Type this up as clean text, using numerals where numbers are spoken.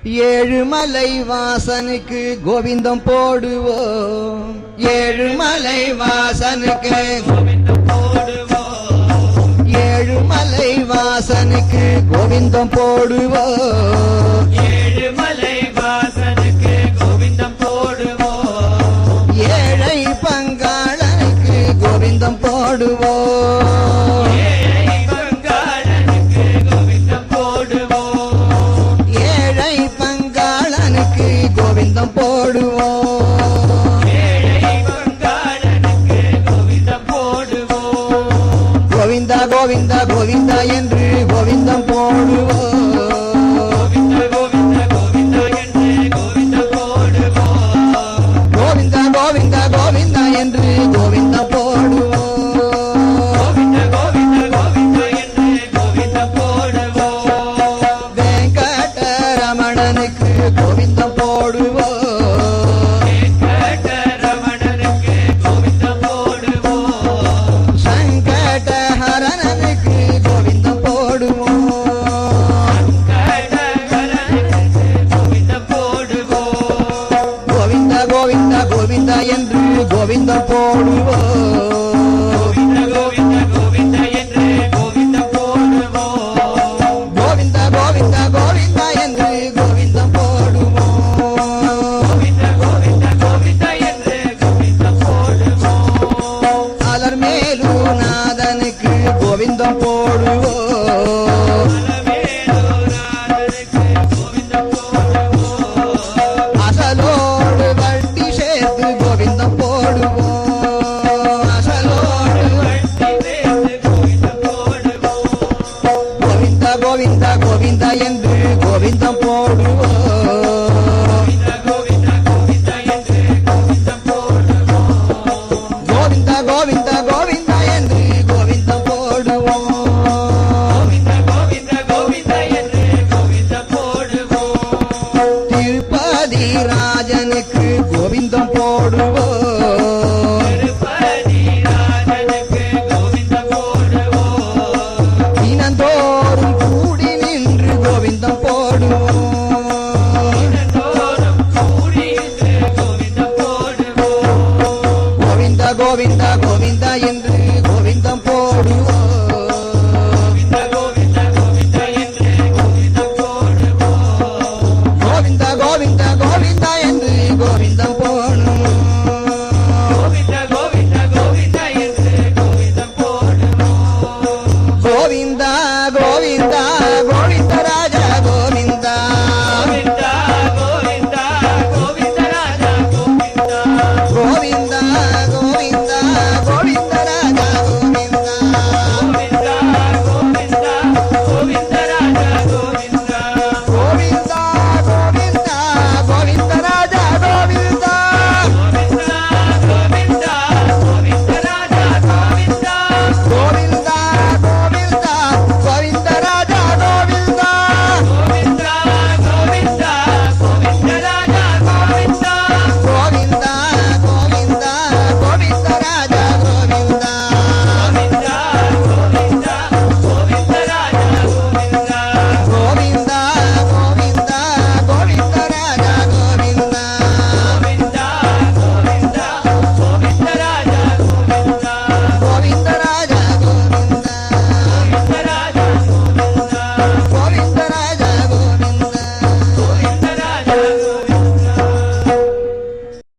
ஏழுமலை வாசனுக்கு கோவிந்தம் போடுவோம். ஏழுமலை வாசனுக்கு கோவிந்தம் போடுவோம். ஏழுமலை வாசனுக்கு கோவிந்தம் போடுவோம். ஏழுமலை வாசனுக்கு கோவிந்தம் போடுவோம். ஏழை பங்காளனுக்கு கோவிந்தம் போடுவோம். ஏழை பங்காளனுக்கு கோவிந்தம் போடுவோம். ஏழை பங்காளனுக்கு கோவிந்தம் போடுவோம். ஏழை பங்காளனுக்கு கோவிந்தம் போடுவோம். கோவிந்தா கோவிந்தா கோவிந்தா என்று கோவிந்தம் போடுவோம். கோவிந்த கோவிந்த கோவிந்தா என்று கோவிந்தம் போடுவோம். கோவிந்தா கோவிந்தா கோவிந்தா என்று கோவிந்தம் போடுவோம். கோவிந்த கோவிந்த கோவிந்தா என்று கோவிந்தம் போடுவோம். வெங்கடரமணனுக்கு கோவிந்தம் போடுவோம்.